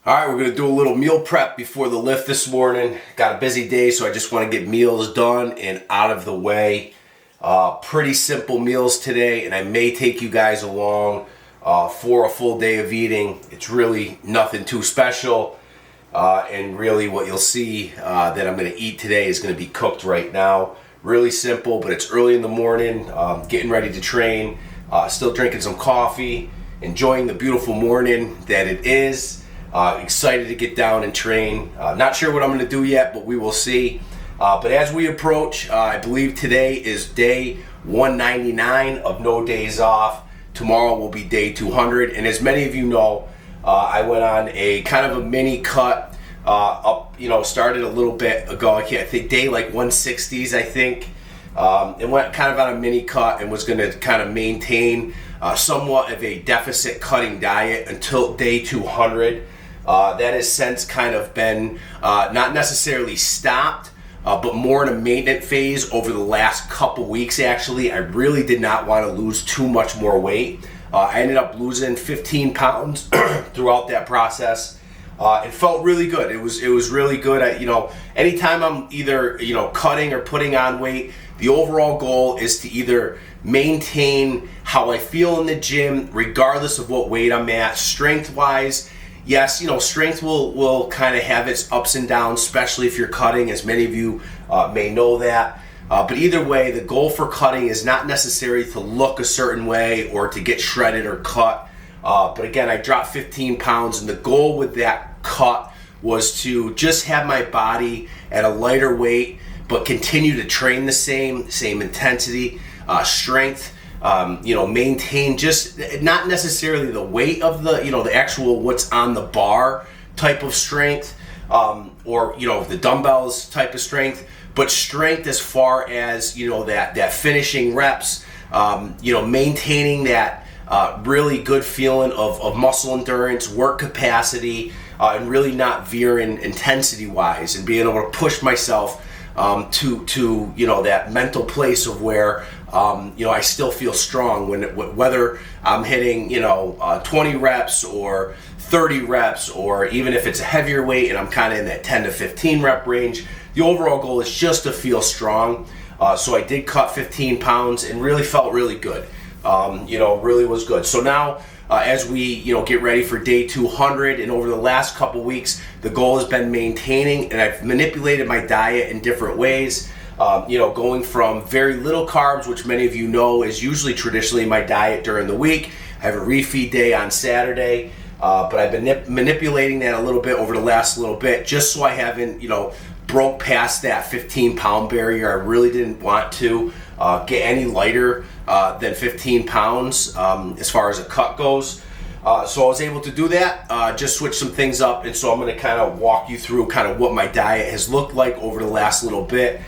All right, we're gonna do a little meal prep before the lift this morning. Got a busy day, so I just wanna get meals done and out of the way. Pretty simple meals today, and I may take you guys along for a full day of eating. It's really nothing too special, and really what you'll see that I'm gonna eat today is gonna be cooked right now. Really simple, but it's early in the morning, getting ready to train, still drinking some coffee, enjoying the beautiful morning that it is. Excited to get down and train. Not sure what I'm going to do yet, but we will see. But as we approach, I believe today is day 199 of no days off. Tomorrow will be day 200. And as many of you know, I went on a kind of a mini cut started a little bit ago. I think day like 160s, I think. And went kind of on a mini cut and was going to kind of maintain somewhat of a deficit cutting diet until day 200. That has since kind of been not necessarily stopped, but more in a maintenance phase over the last couple weeks. Actually, I really did not want to lose too much more weight. I ended up losing 15 pounds throughout that process. It felt really good. It was really good. Anytime I'm either cutting or putting on weight, the overall goal is to either maintain how I feel in the gym, regardless of what weight I'm at, strength-wise. Yes, strength will kind of have its ups and downs, especially if you're cutting, as many of you may know that. But either way, the goal for cutting is not necessarily to look a certain way or to get shredded or cut. But again, I dropped 15 pounds, and the goal with that cut was to just have my body at a lighter weight, but continue to train the same intensity, strength. Maintain just not necessarily the weight of the actual what's on the bar type of strength, or the dumbbells type of strength, but strength as far as that finishing reps, maintaining that really good feeling of muscle endurance, work capacity, and really not veering intensity wise, and being able to push myself to that mental place of where I still feel strong whether I'm hitting 20 reps or 30 reps, or even if it's a heavier weight and I'm kind of in that 10 to 15 rep range. The overall goal is just to feel strong. So I did cut 15 pounds and really felt really good. Really was good. So now as we get ready for day 200, and over the last couple weeks, the goal has been maintaining, and I've manipulated my diet in different ways. Going from very little carbs, which many of you know is usually traditionally my diet during the week. I have a refeed day on Saturday, but I've been manipulating that a little bit over the last little bit, just so I haven't broke past that 15-pound barrier. I really didn't want to get any lighter than 15 pounds as far as a cut goes. So I was able to do that, just switch some things up, and so I'm going to kind of walk you through kind of what my diet has looked like over the last little bit.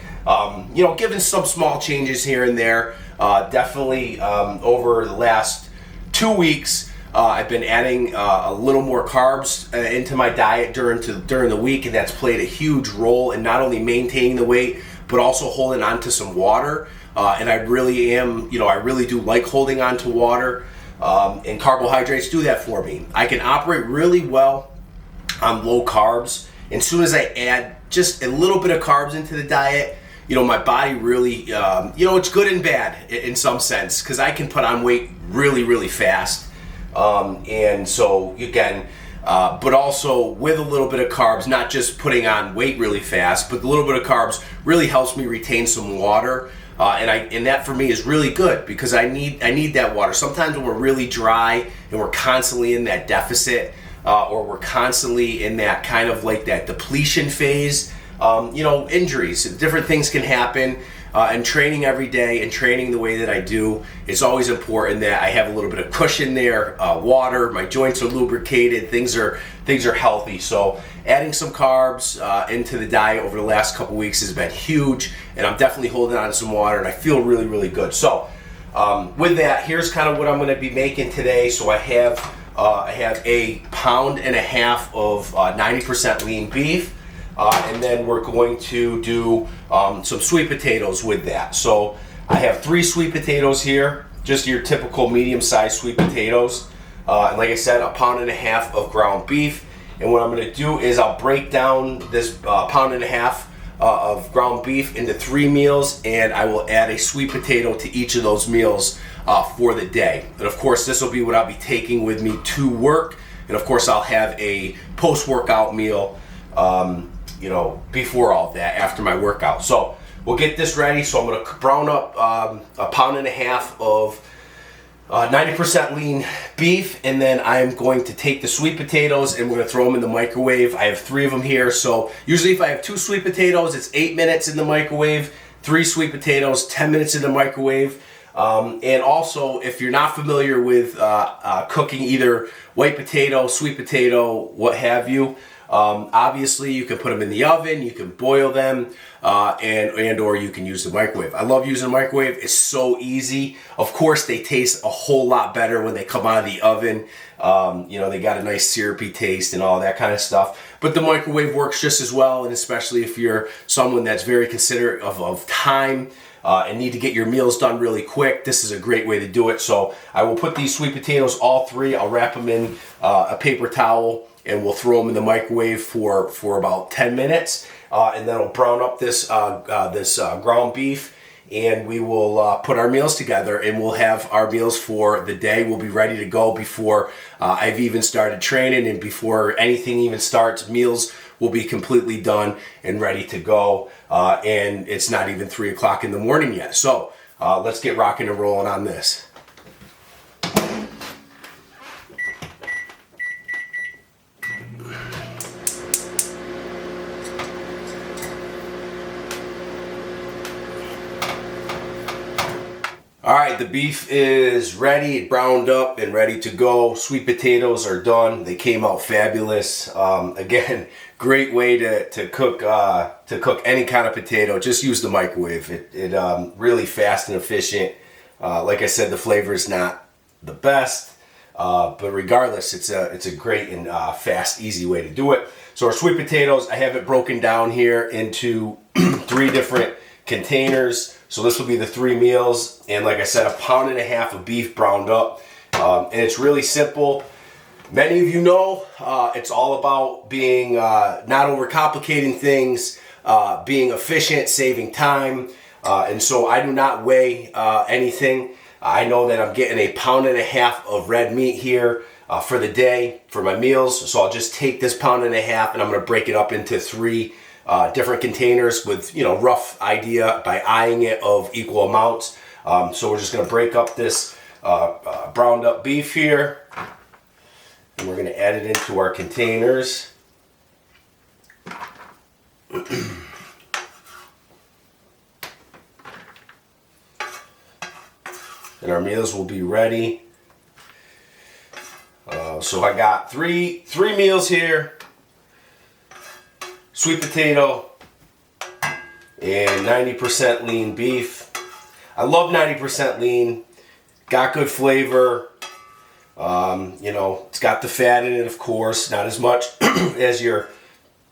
Given some small changes here and there. Definitely over the last 2 weeks, I've been adding a little more carbs into my diet during the week, and that's played a huge role in not only maintaining the weight, but also holding on to some water. And I really do like holding on to water, and carbohydrates do that for me. I can operate really well on low carbs. And as soon as I add just a little bit of carbs into the diet, my body really, it's good and bad in some sense, because I can put on weight really, really fast. And so again, but also with a little bit of carbs, not just putting on weight really fast, but the little bit of carbs really helps me retain some water. And that for me is really good, because I need that water. Sometimes when we're really dry and we're constantly in that deficit, or we're constantly in that kind of like that depletion phase, injuries, different things can happen. And training every day and training the way that I do, it's always important that I have a little bit of cushion there, water, my joints are lubricated, things are healthy. So adding some carbs into the diet over the last couple weeks has been huge, and I'm definitely holding on to some water, and I feel really, really good. So with that, here's kind of what I'm going to be making today. So I have a pound and a half of 90% lean beef. And then we're going to do some sweet potatoes with that. So I have 3 sweet potatoes here, just your typical medium-sized sweet potatoes. And like I said, a pound and a half of ground beef. And what I'm going to do is I'll break down this pound and a half of ground beef into 3 meals, and I will add a sweet potato to each of those meals for the day. And of course, this will be what I'll be taking with me to work. And of course, I'll have a post-workout meal, before all of that, after my workout. So we'll get this ready. So I'm going to brown up a pound and a half of 90% lean beef, and then I'm going to take the sweet potatoes and we're going to throw them in the microwave. I have 3 of them here, so usually if I have 2 sweet potatoes, it's 8 minutes in the microwave. 3 sweet potatoes, 10 minutes in the microwave. And also, if you're not familiar with cooking either white potato, sweet potato, what have you, obviously you can put them in the oven, you can boil them, and or you can use the microwave. I love using the microwave. It's so easy. Of course, they taste a whole lot better when they come out of the oven. They got a nice syrupy taste and all that kind of stuff. But the microwave works just as well, and especially if you're someone that's very considerate of time and need to get your meals done really quick, this is a great way to do it. So I will put these sweet potatoes, all 3, I'll wrap them in a paper towel, and we'll throw them in the microwave for about 10 minutes. And then I'll brown up this ground beef, and we will put our meals together, and we'll have our meals for the day. We'll be ready to go before I've even started training, and before anything even starts. Meals will be completely done and ready to go, and it's not even 3 o'clock in the morning yet. So let's get rocking and rolling on this. All right, the beef is ready, browned up and ready to go. Sweet potatoes are done. They came out fabulous. Again, great way to cook any kind of potato. Just use the microwave. It really fast and efficient. Like I said, the flavor is not the best, but regardless, it's a great and fast, easy way to do it. So our sweet potatoes, I have it broken down here into 3 different containers. So this will be the 3 meals, and like I said, a pound and a half of beef browned up, and it's really simple. Many of you know it's all about being not overcomplicating things, being efficient, saving time, and so I do not weigh anything. I know that I'm getting a pound and a half of red meat here for the day for my meals, so I'll just take this pound and a half and I'm going to break it up into 3 different containers with, rough idea by eyeing it of equal amounts. So we're just going to break up this browned up beef here, and we're going to add it into our containers. And our meals will be ready. So I got three meals here. Sweet potato and 90% lean beef. I love 90% lean. Got good flavor. It's got the fat in it, of course. Not as much as your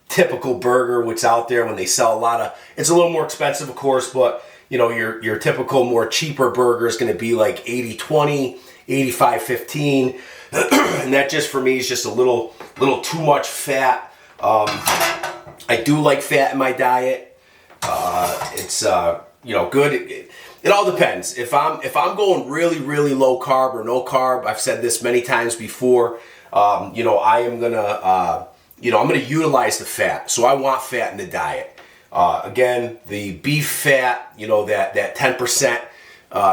typical burger, what's out there when they sell a lot of. It's a little more expensive, of course, but your typical more cheaper burger is going to be like 80-20, 85-15, and that just for me is just a little too much fat. I do like fat in my diet. It's good. It all depends. If I'm going really, really low carb or no carb, I've said this many times before. I am gonna I'm gonna utilize the fat. So I want fat in the diet. Again, the beef fat, that 10%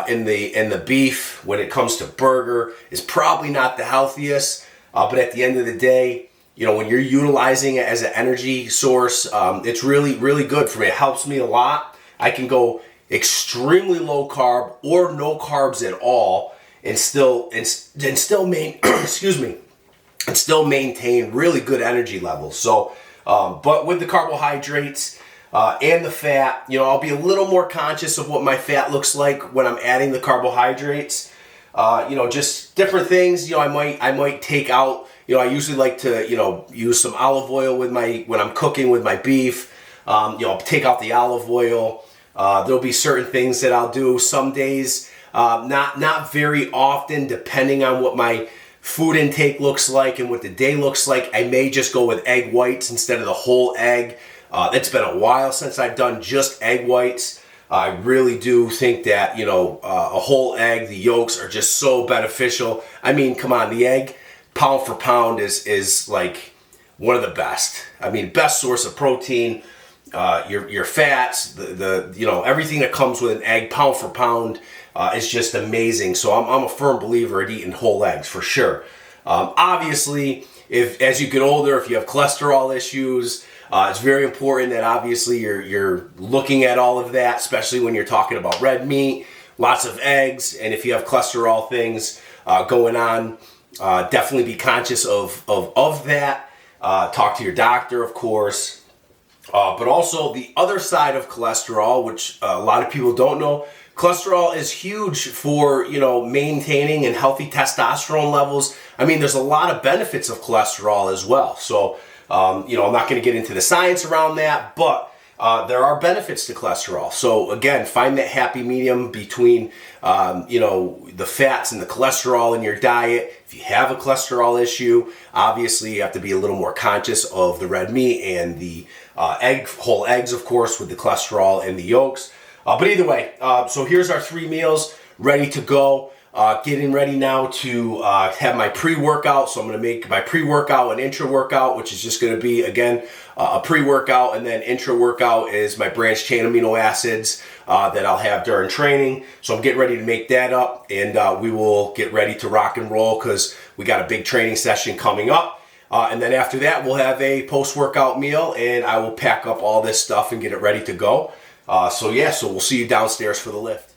in the beef when it comes to burger is probably not the healthiest. But at the end of the day, when you're utilizing it as an energy source, it's really, really good for me. It helps me a lot. I can go extremely low carb or no carbs at all and still maintain really good energy levels. So, but with the carbohydrates and the fat, I'll be a little more conscious of what my fat looks like when I'm adding the carbohydrates. Just different things. I might take out. I usually like to, use some olive oil when I'm cooking with my beef. I'll take out the olive oil. There'll be certain things that I'll do some days, not very often, depending on what my food intake looks like and what the day looks like. I may just go with egg whites instead of the whole egg. It's been a while since I've done just egg whites. I really do think that, a whole egg, the yolks are just so beneficial. I mean, come on, the egg, pound for pound, is like one of the best. I mean, best source of protein, your fats, the everything that comes with an egg, pound for pound, is just amazing. So I'm a firm believer at eating whole eggs for sure. Obviously, as you get older, if you have cholesterol issues, it's very important that obviously you're looking at all of that, especially when you're talking about red meat, lots of eggs, and if you have cholesterol things going on, definitely be conscious of that. Talk to your doctor, of course. But also the other side of cholesterol, which a lot of people don't know, cholesterol is huge for, maintaining and healthy testosterone levels. I mean, there's a lot of benefits of cholesterol as well. So, I'm not going to get into the science around that, but there are benefits to cholesterol. So again, find that happy medium between, the fats and the cholesterol in your diet. If you have a cholesterol issue, obviously you have to be a little more conscious of the red meat and the whole eggs, of course, with the cholesterol and the yolks. But either way, so here's our 3 meals ready to go. Getting ready now to have my pre-workout. So I'm going to make my pre-workout and intra-workout, which is just going to be, again, a pre-workout, and then intra-workout is my branched chain amino acids that I'll have during training. So I'm getting ready to make that up, and we will get ready to rock and roll because we got a big training session coming up. And then after that, we'll have a post-workout meal, and I will pack up all this stuff and get it ready to go. So we'll see you downstairs for the lift.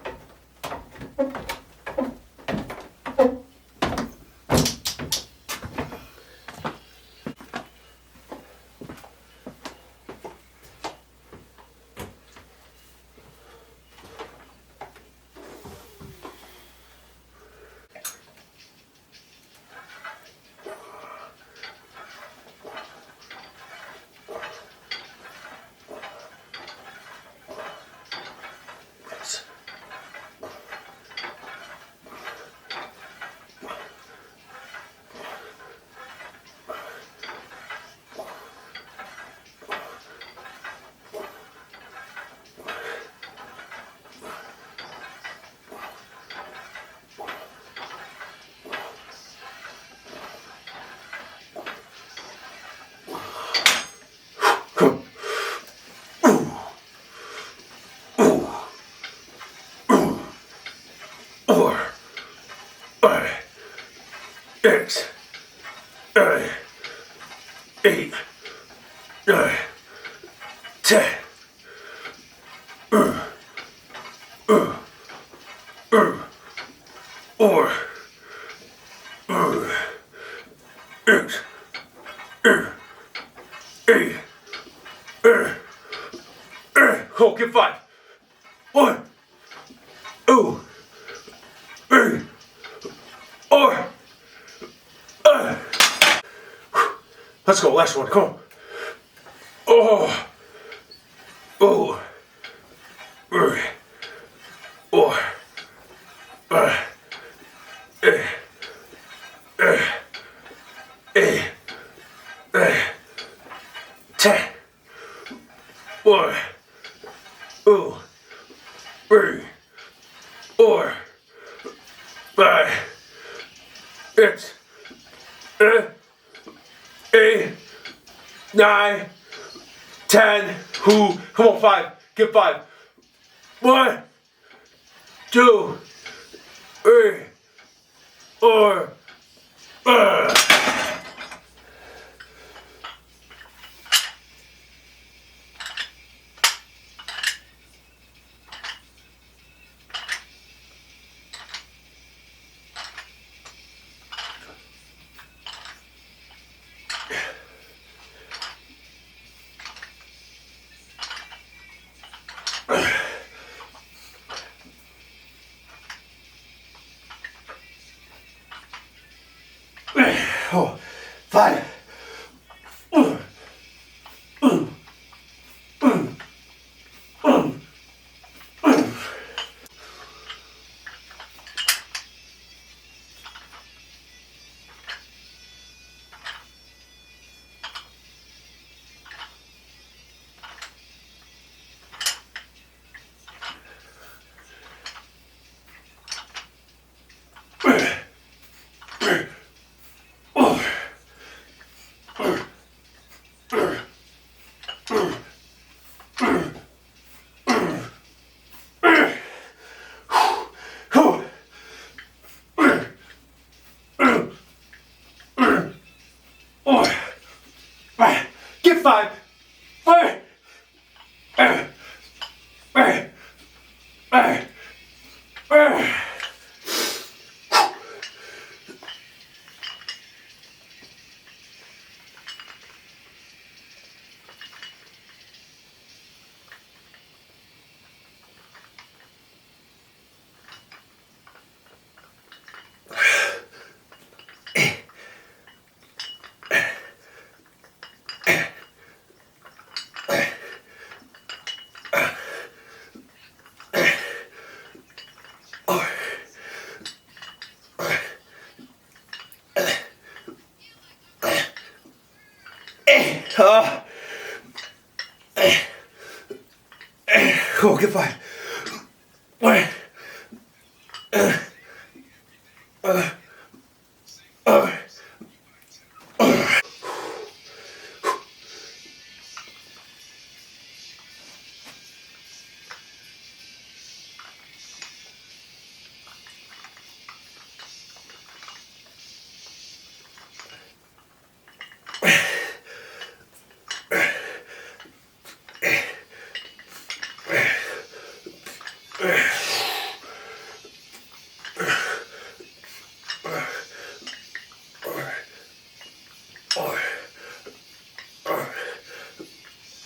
Six, 8, 9, 10. Or 6, 8. Oh, get 5. 1, 2, 3, 4. Let's go, last one, come on. Oh, 3, 4, 10. 1, 2, 3, 4, 5, 6, 8, 9, 10. Who? Come on, 5. Get 5. 1, 2, 3, 4. Oh, 5. Get 5. Oh, get 5.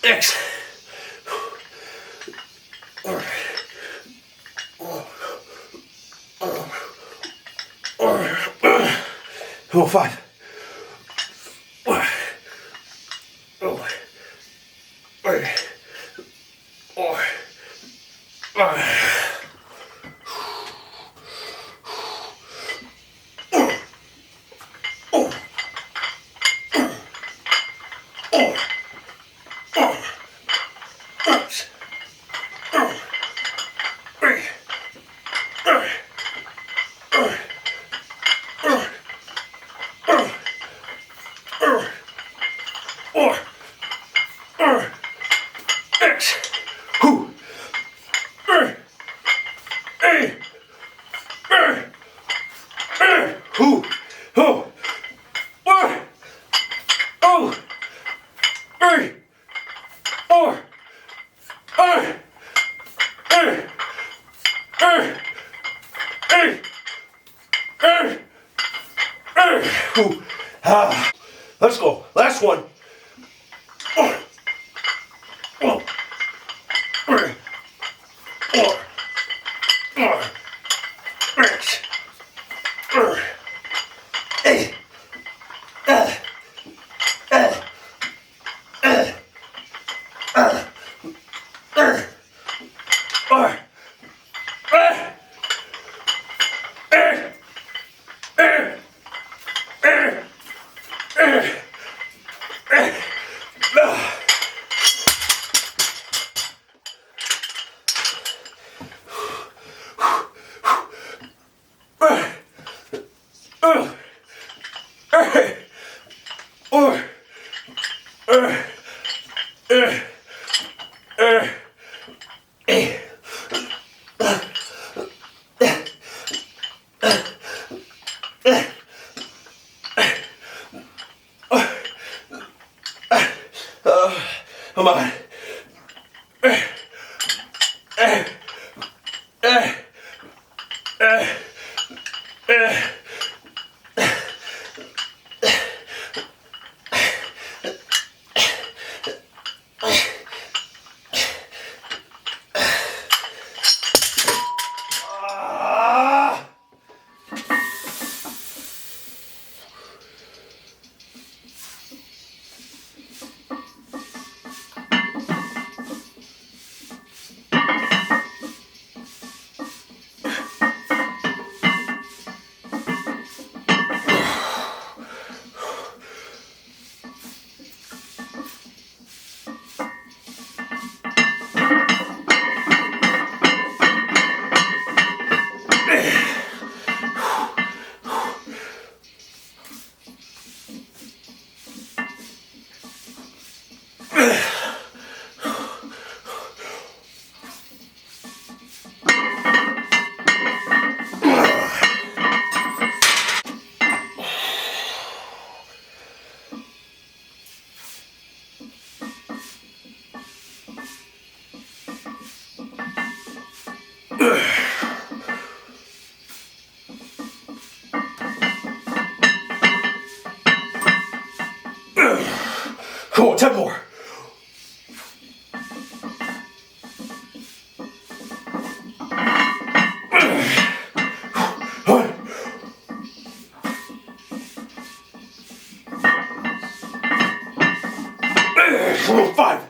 X. Oh, 5. Let's go. Last one. Come on. Come on, 10 more. Come on, 5.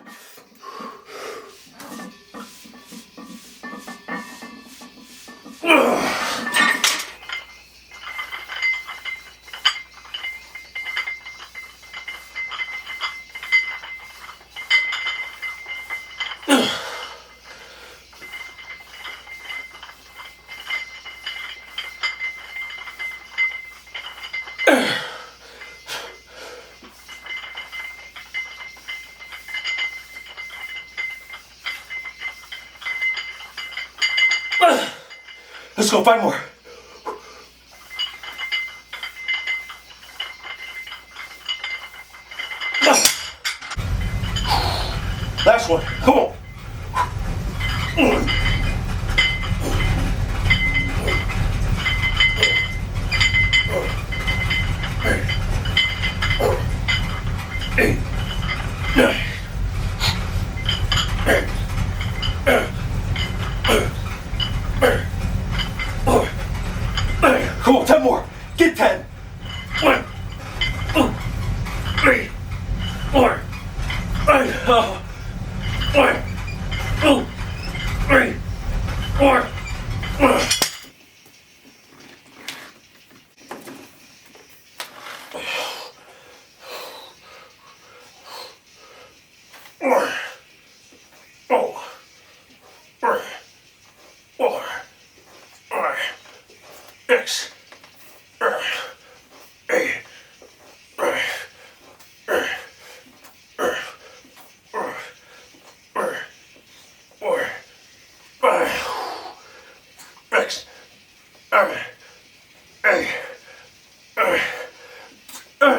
Let's go, 5 more. Last one, come on. Come on, 10 more. Get 10. 1, 2, 3, 4, 5. 1, 2, 3, 4. Six.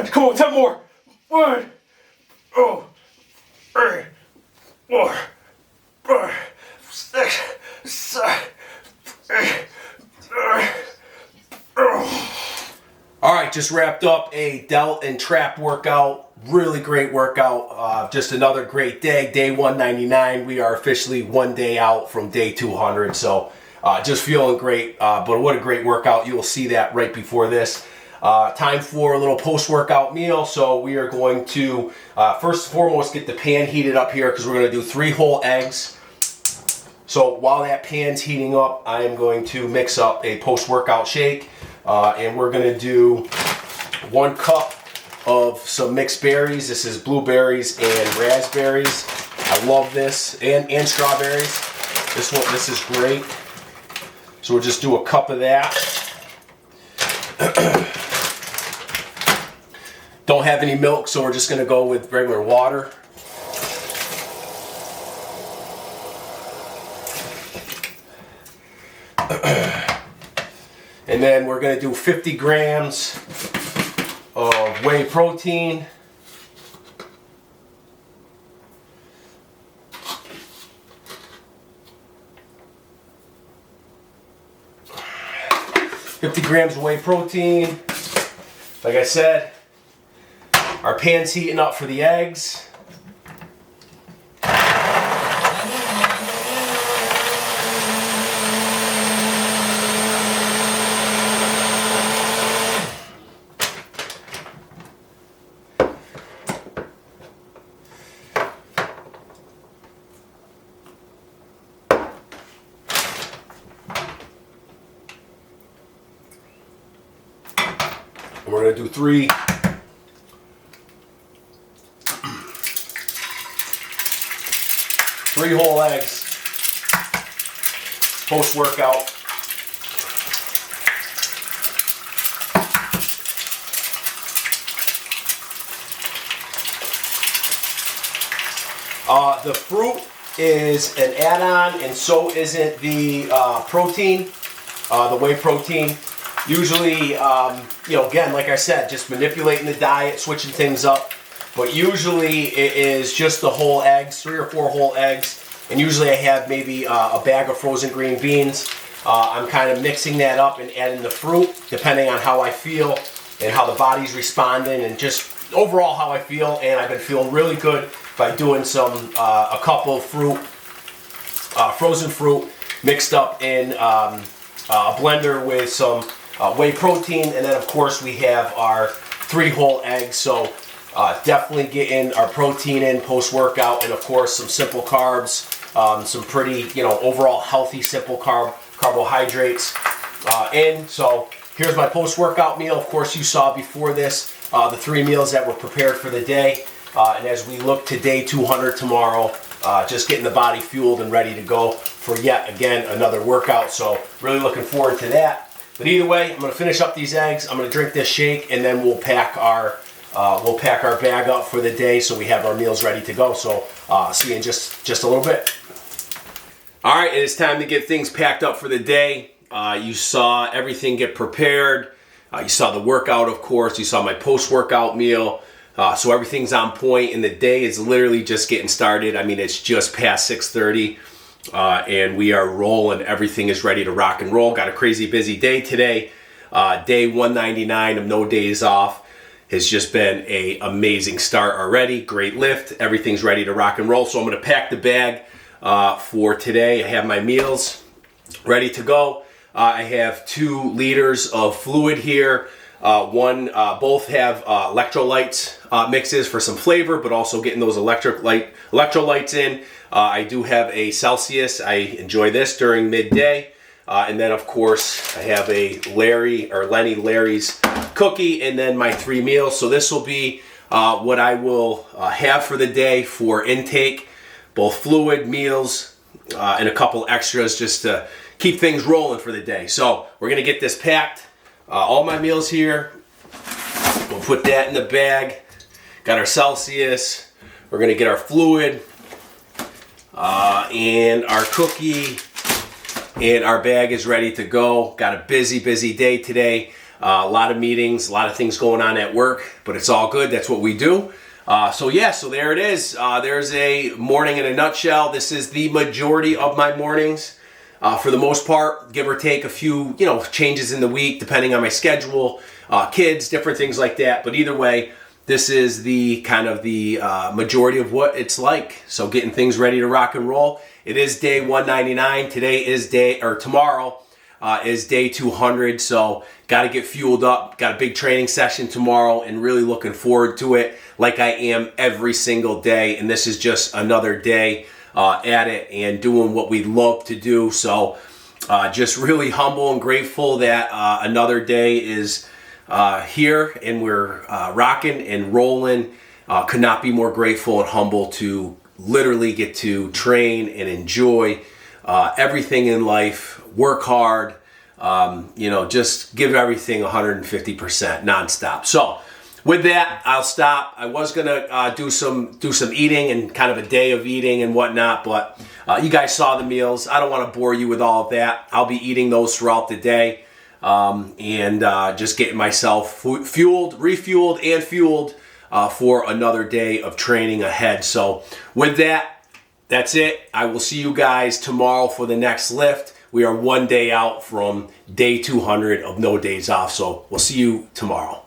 Come on, 10 more. 1, 2, 3, 4, 5, 6, 7, 8. All right, just wrapped up a delt and trap workout. Really great workout. Just another great day. Day 199. We are officially 1 day out from day 200. So just feeling great. But what a great workout. You will see that right before this. Time for a little post-workout meal. So we are going to, first and foremost, get the pan heated up here because we're going to do 3 whole eggs. So while that pan's heating up, I am going to mix up a post-workout shake. And we're going to do 1 cup of some mixed berries. This is blueberries and raspberries. I love this. And strawberries. This is great. So we'll just do a cup of that. Don't have any milk, so we're just going to go with regular water. And then we're going to do 50 grams of whey protein. Grams of whey protein. Like I said, our pan's heating up for the eggs. We're going to do 3 whole eggs post-workout. The fruit is an add-on, and so isn't the protein, the whey protein. Usually, again, like I said, just manipulating the diet, switching things up. But usually it is just the whole eggs, 3 or 4 whole eggs. And usually I have maybe a bag of frozen green beans. I'm kind of mixing that up and adding the fruit, depending on how I feel and how the body's responding, and just overall how I feel, and I've been feeling really good by doing a couple of frozen fruit mixed up in a blender with some whey protein, and then of course we have our 3 whole eggs. So definitely getting our protein in post-workout, and of course some simple carbs, some pretty, overall healthy simple carbohydrates in. So here's my post-workout meal. Of course, you saw before this the 3 meals that were prepared for the day. And as we look to day 200 tomorrow, just getting the body fueled and ready to go for yet again another workout. So really looking forward to that. But either way, I'm going to finish up these eggs. I'm going to drink this shake, and then we'll pack our bag up for the day so we have our meals ready to go. So see you in just a little bit. All right, it is time to get things packed up for the day. You saw everything get prepared. You saw the workout, of course. You saw my post-workout meal. So everything's on point, and the day is literally just getting started. I mean, it's just past 6:30, and we are rolling. Everything is ready to rock and roll. Got a crazy busy day today. Day 199 of no days off has just been an amazing start already. Great lift. Everything's ready to rock and roll. So I'm going to pack the bag for today. I have my meals ready to go. I have 2 liters of fluid here. Both have electrolytes mixes for some flavor, but also getting those electrolytes in. I do have a Celsius. I enjoy this during midday. And then, of course, I have a Lenny Larry's cookie, and then my 3 meals. So this will be what I will have for the day for intake, both fluid, meals, and a couple extras just to keep things rolling for the day. So we're going to get this packed. All my meals here. We'll put that in the bag. Got our Celsius. We're going to get our fluid and our cookie. And our bag is ready to go. Got a busy day today. A lot of meetings, a lot of things going on at work, but it's all good. That's what we do. So there it is. There's a morning in a nutshell. This is the majority of my mornings. For the most part, give or take a few, changes in the week, depending on my schedule, kids, different things like that. But either way, this is the kind of the majority of what it's like. So getting things ready to rock and roll. It is day 199. Tomorrow is day 200. So got to get fueled up. Got a big training session tomorrow, and really looking forward to it like I am every single day. And this is just another day at it and doing what we love to do. So just really humble and grateful that another day is here, and we're rocking and rolling. Could not be more grateful and humble to literally get to train and enjoy everything in life, work hard, just give everything 150% nonstop. So with that, I'll stop. I was gonna do some eating and kind of a day of eating and whatnot, but you guys saw the meals. I don't want to bore you with all of that. I'll be eating those throughout the day, and just getting myself refueled and fueled for another day of training ahead. So with that, that's it. I will see you guys tomorrow for the next lift. We are 1 day out from day 200 of no days off, so we'll see you tomorrow.